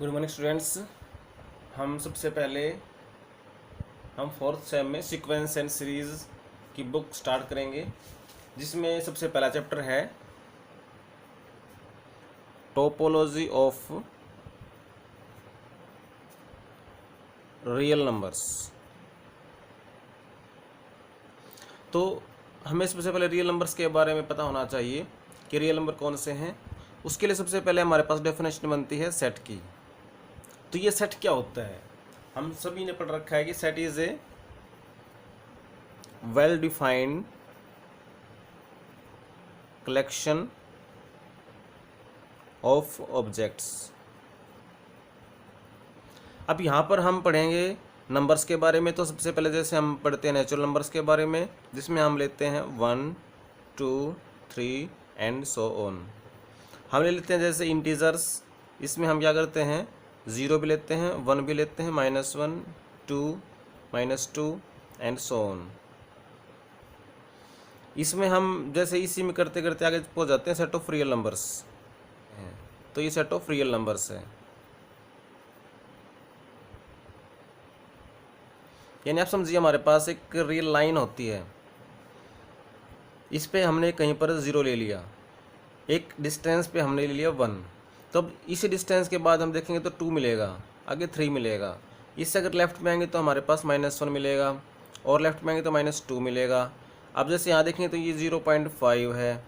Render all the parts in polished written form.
Good morning students. हम सबसे पहले हम फोर्थ सेम में सीक्वेंस एंड सीरीज़ की बुक स्टार्ट करेंगे, जिसमें सबसे पहला चैप्टर है टोपोलॉजी ऑफ रियल नंबर्स। तो हमें सबसे पहले रियल नंबर्स के बारे में पता होना चाहिए कि रियल नंबर कौन से हैं। उसके लिए सबसे पहले हमारे पास डेफिनेशन बनती है सेट की। तो ये सेट क्या होता है? हम सभी ने पढ़ रखा है कि set is a well defined collection of objects. अब यहाँ पर हम पढ़ेंगे नंबर्स के बारे में। तो सबसे पहले जैसे हम पढ़ते हैं नेचुरल नंबर्स के बारे में, जिसमें हम लेते हैं 1, 2, 3 एंड सो ऑन। हम ले लेते हैं जैसे इंटीजर्स, इसमें हम क्या करते हैं 0 भी लेते हैं, 1 भी लेते हैं, -1, 2, -2 एंड सो ऑन। इसमें हम जैसे इसी में करते करते आगे पहुंच जाते हैं सेट ऑफ रियल नंबर्स। तो ये सेट ऑफ रियल नंबर्स है, यानी आप समझिए हमारे पास एक रियल लाइन होती है, इस पे हमने कहीं पर 0 ले लिया, एक डिस्टेंस पे हमने ले लिया 1। तो अब इसी डिस्टेंस के बाद हम देखेंगे तो 2 मिलेगा, आगे 3 मिलेगा। इससे अगर लेफ्ट में आएंगे तो हमारे पास -1 मिलेगा, और लेफ्ट में आएंगे तो -2 मिलेगा। अब जैसे यहाँ देखेंगे तो ये 0.5 है।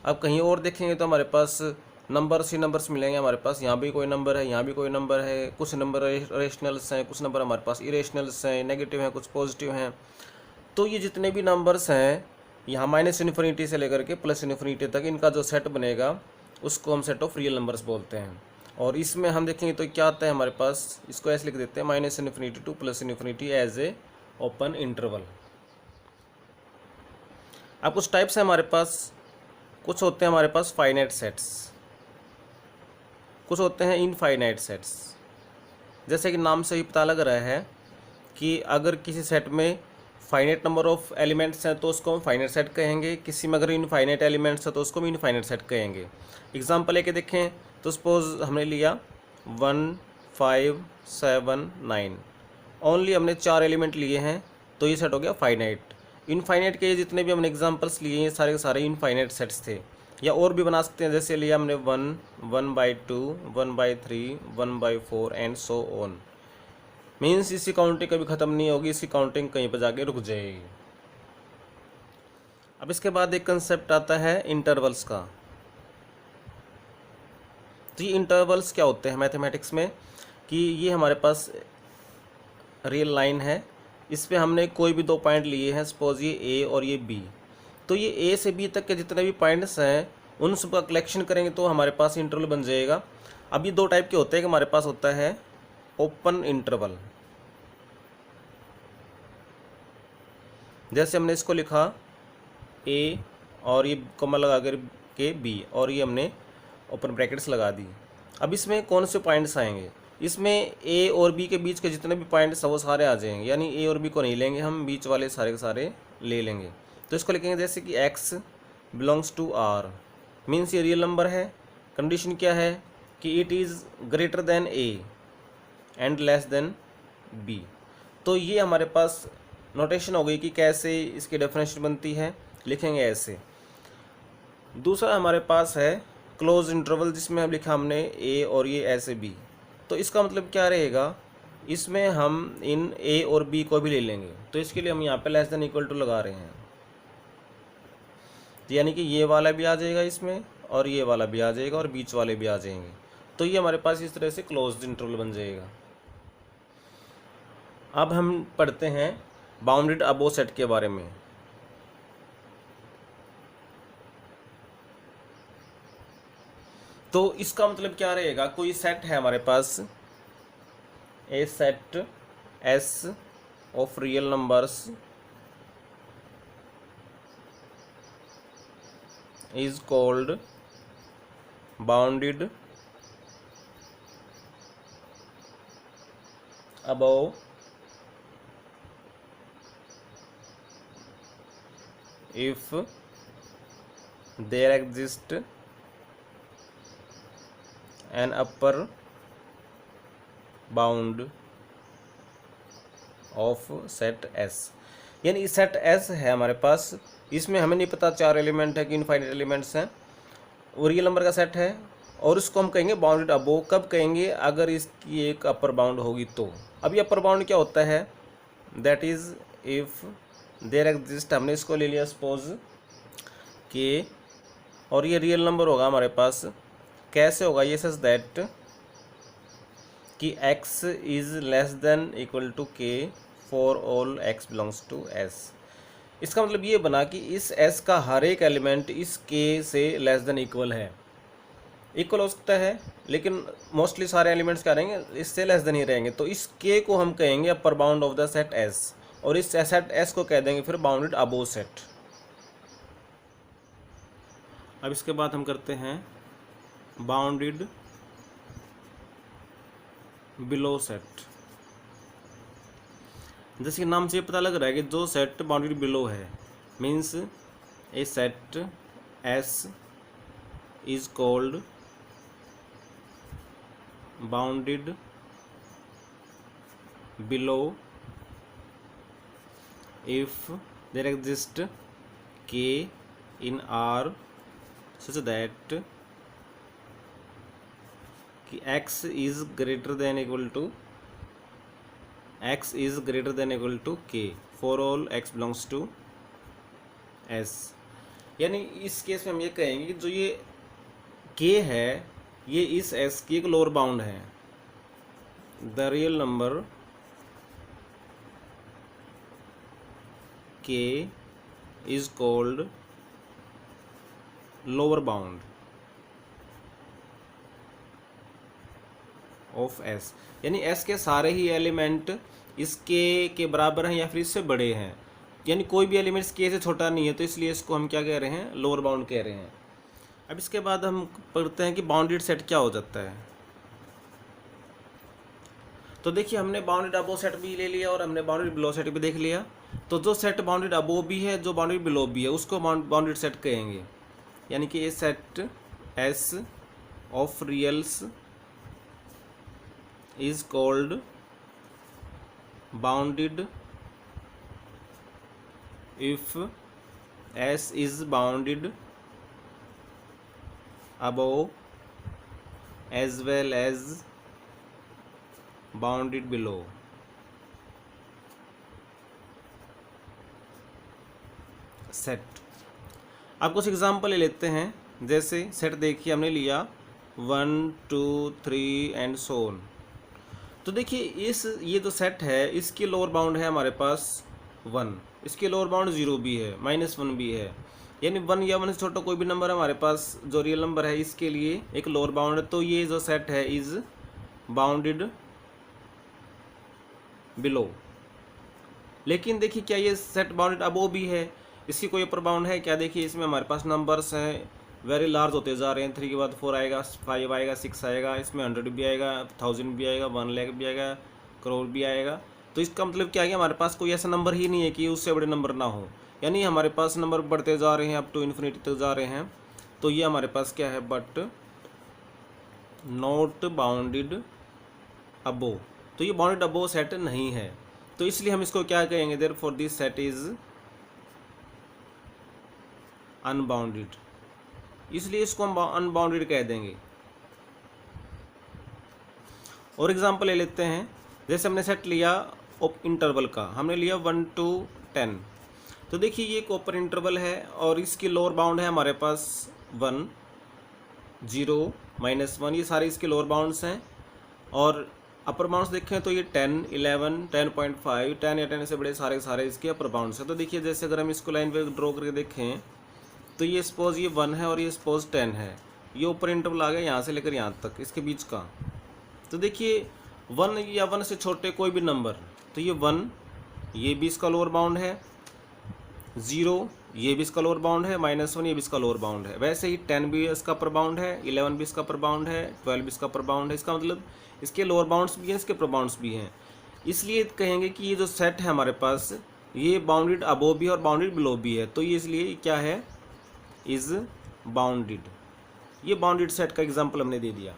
अब कहीं और देखेंगे तो हमारे पास नंबर्स ही नंबर्स मिलेंगे। हमारे पास यहाँ भी कोई नंबर है, यहाँ भी कोई नंबर है, कुछ नंबर रेशनल्स हैं, कुछ नंबर हमारे पास इरेशनल्स हैं, नेगेटिव हैं, कुछ पॉजिटिव हैं। तो ये जितने भी नंबर्स हैं यहाँ -इन्फिनिटी से लेकर के +इन्फिनिटी तक, इनका जो सेट बनेगा उसको हम सेट ऑफ रियल नंबर्स बोलते हैं। और इसमें हम देखेंगे तो क्या आता है हमारे पास, इसको ऐसे लिख देते हैं -infinity to +infinity as a open interval. अब कुछ टाइप्स हैं हमारे पास, कुछ होते हैं हमारे पास फाइनाइट सेट्स, कुछ होते हैं इनफाइनाइट सेट्स। जैसे कि नाम से ही पता लग रहा है कि अगर किसी सेट में फाइनाइट नंबर ऑफ एलिमेंट्स हैं तो उसको हम फाइनाइट सेट कहेंगे, किसी में अगर इनफाइनाइट एलिमेंट्स हैं तो उसको हम इनफाइनाइट सेट कहेंगे। एग्जांपल लेके देखें तो सपोज हमने लिया 1, 5, 7, 9, ओनली हमने 4 एलिमेंट लिए हैं, तो ये सेट हो गया फाइनाइट। इनफाइनाइट के जितने भी हमने एग्जांपल्स लिए हैं सारे के सारे इनफाइनाइट सेट्स थे। या और भी बना सकते हैं, जैसे लिया हमने 1, 1/2, 1/3, 1/4 एंड सो ऑन। मीन्स इसकी काउंटिंग कभी ख़त्म नहीं होगी, इसकी काउंटिंग कहीं पर जाके रुक जाएगी। अब इसके बाद एक कंसेप्ट आता है इंटरवल्स का। तो ये इंटरवल्स क्या होते हैं मैथमेटिक्स में, कि ये हमारे पास रियल लाइन है, इस पर हमने कोई भी 2 पॉइंट लिए हैं, सपोज ये ए और ये बी। तो ये ए से बी तक के जितने भी पॉइंट्स हैं उन सब का कलेक्शन करेंगे तो हमारे पास इंटरवल बन जाएगा। अब ये 2 टाइप के होते हैं कि हमारे पास होता है ओपन इंटरवल, जैसे हमने इसको लिखा ए और ये कॉमा लगा कर के बी, और ये हमने ओपन ब्रैकेट्स लगा दी। अब इसमें कौन से पॉइंट्स आएंगे, इसमें ए और बी के बीच के जितने भी पॉइंट्स हैं वो सारे आ जाएंगे, यानी ए और बी को नहीं लेंगे हम, बीच वाले सारे के सारे ले लेंगे। तो इसको लिखेंगे जैसे कि x belongs to r, means ये रियल नंबर है। कंडीशन क्या है कि it is greater than a and less than b। तो ये हमारे पास नोटेशन हो गई कि कैसे इसकी डेफिनेशन बनती है, लिखेंगे ऐसे। दूसरा हमारे पास है क्लोज इंटरवल, जिसमें हम लिखा हमने ए और ये ऐसे बी। तो इसका मतलब क्या रहेगा, इसमें हम इन ए और बी को भी ले लेंगे। तो इसके लिए हम यहाँ पे लेस देन इक्वल टू लगा रहे हैं, यानी कि ये वाला भी आ जाएगा इसमें, और ये वाला भी आ जाएगा, और बीच वाले भी आ जाएंगे। तो ये हमारे पास इस तरह से क्लोज्ड इंटरवल बन जाएगा। अब हम पढ़ते हैं बाउंडेड अबो सेट के बारे में। तो इसका मतलब क्या रहेगा, कोई सेट है हमारे पास, a set S of real numbers is called bounded above if there exists an upper bound of set S. यानी सेट एस है हमारे पास, इसमें हमें नहीं पता 4 एलिमेंट है कि इनफाइनाइट एलिमेंट्स हैं, वो रियल नंबर का सेट है, और इसको हम कहेंगे बाउंडेड अबोव। कब कहेंगे? अगर इसकी एक अपर बाउंड होगी तो। अभी अपर बाउंड क्या होता है? That is if there exist, हमने इसको ले लिया सपोज के, और ये रियल नंबर होगा हमारे पास। कैसे होगा ये? सच दैट कि x is less than equal to K for all x belongs to s। इसका मतलब ये बना कि इस s का हर एक एलिमेंट इस k से लेस देन इक्वल है। इक्वल हो सकता है लेकिन मोस्टली सारे एलिमेंट्स क्या रहेंगे? इससे लेस देन ही रहेंगे। तो इस k को हम कहेंगे upper bound of the set s, और इस सेट s को कह देंगे फिर बाउंडेड अबोव सेट। अब इसके बाद हम करते हैं बाउंडेड बिलो सेट। जैसे कि नाम से पता लग रहा है कि जो सेट बाउंडेड बिलो है, means a set S is called bounded below if there exist K in R such that कि x is greater than equal to k for all x belongs to s। यानी इस case में हम ये कहेंगे कि जो ये k है ये इस s की एक लोअर बाउंड है। The real number k is called lower bound of s। यानी s के सारे ही एलिमेंट इस k के बराबर हैं या फिर इससे बड़े हैं, यानी कोई भी एलिमेंट इस k से छोटा नहीं है, तो इसलिए इसको हम क्या कह रहे हैं? लोअर बाउंड कह रहे हैं। अब इसके बाद हम पढ़ते हैं कि बाउंडेड सेट क्या हो जाता है। तो देखिए हमने बाउंडेड अबोव सेट भी ले लिया और हमने बाउंडेड बिलो सेट भी देख लिया। तो जो सेट बाउंडेड अबोव भी है, जो बाउंडेड बिलो भी है, उसको बाउंडेड सेट कहेंगे। यानी कि ये set S of reals is called bounded if S is bounded above as well as bounded below। Set. अब कुछ एग्जाम्पल ले लेते हैं। जैसे सेट देखिए हमने लिया 1 2 3 एंड सो ऑन। तो देखिए ये जो सेट है इसकी लोअर बाउंड है हमारे पास 1, इसकी लोअर बाउंड 0 भी है, -1 भी है। यानी 1 या 1 से छोटा कोई भी नंबर हमारे पास जो रियल नंबर है इसके लिए एक लोअर बाउंड है। तो ये जो सेट है इज बाउंडेड बिलो। लेकिन देखिए क्या ये सेट बाउंडेड अबोव भी है? इसकी कोई अपर बाउंड है क्या? देखिए इसमें हमारे पास नंबर्स हैं वेरी लार्ज होते जा रहे हैं। 3 के बाद 4 आएगा, 5 आएगा, 6 आएगा, इसमें 100 भी आएगा, 1000 भी आएगा, 1 लाख भी आएगा, करोड़ भी आएगा। तो इसका मतलब क्या है? हमारे पास कोई ऐसा नंबर ही नहीं है कि उससे बड़े नंबर ना हो। यानी हमारे पास नंबर बढ़ते जा रहे हैं, अप टू इन्फिनिटी तक जा रहे हैं। तो ये हमारे पास क्या है? But not bounded above. तो ये बाउंडेड अबोव सेट नहीं है, तो इसलिए हम इसको क्या कहेंगे? Therefore this set is unbounded, इसलिए इसको हम अनबाउंडेड कह देंगे। और एग्जांपल ले लेते हैं। जैसे हमने सेट लिया इंटरवल का, हमने लिया 1 to 10। तो देखिए ये एक ओपन इंटरवल है और इसकी लोअर बाउंड है हमारे पास 1 0 -1, ये सारे इसके लोअर बाउंड्स हैं। और अपर बाउंड्स देखें तो ये 10 11 10.5 10 या 10 से बड़े सारे इसके अपर बाउंड्स हैं। तो देखिए जैसे अगर हम इसको लाइन पे ड्रॉ करके देखें तो ये सपोज ये 1 है और ये सपोज 10 है। ये ऊपर इंटरवल आ गया यहाँ से लेकर यहाँ तक, इसके बीच का। तो देखिए 1 या 1 से छोटे कोई भी नंबर, तो ये 1 ये भी इसका लोअर बाउंड है, 0 ये भी इसका लोअर बाउंड है, -1 ये भी इसका लोअर बाउंड है। वैसे ही 10 भी इसका अपर बाउंड है, 11 भी इसका अपर बाउंड है, 12 भी इसका अपर बाउंड है। इसका मतलब इसके लोअर बाउंड्स भी हैं, इसके अपर बाउंड्स भी हैं। इसलिए कहेंगे कि ये जो सेट है हमारे पास ये बाउंडेड अबोव भी है और बाउंडेड बिलो भी है। तो ये इसलिए क्या है? Is bounded. ये बाउंडेड सेट का एग्जाम्पल हमने दे दिया।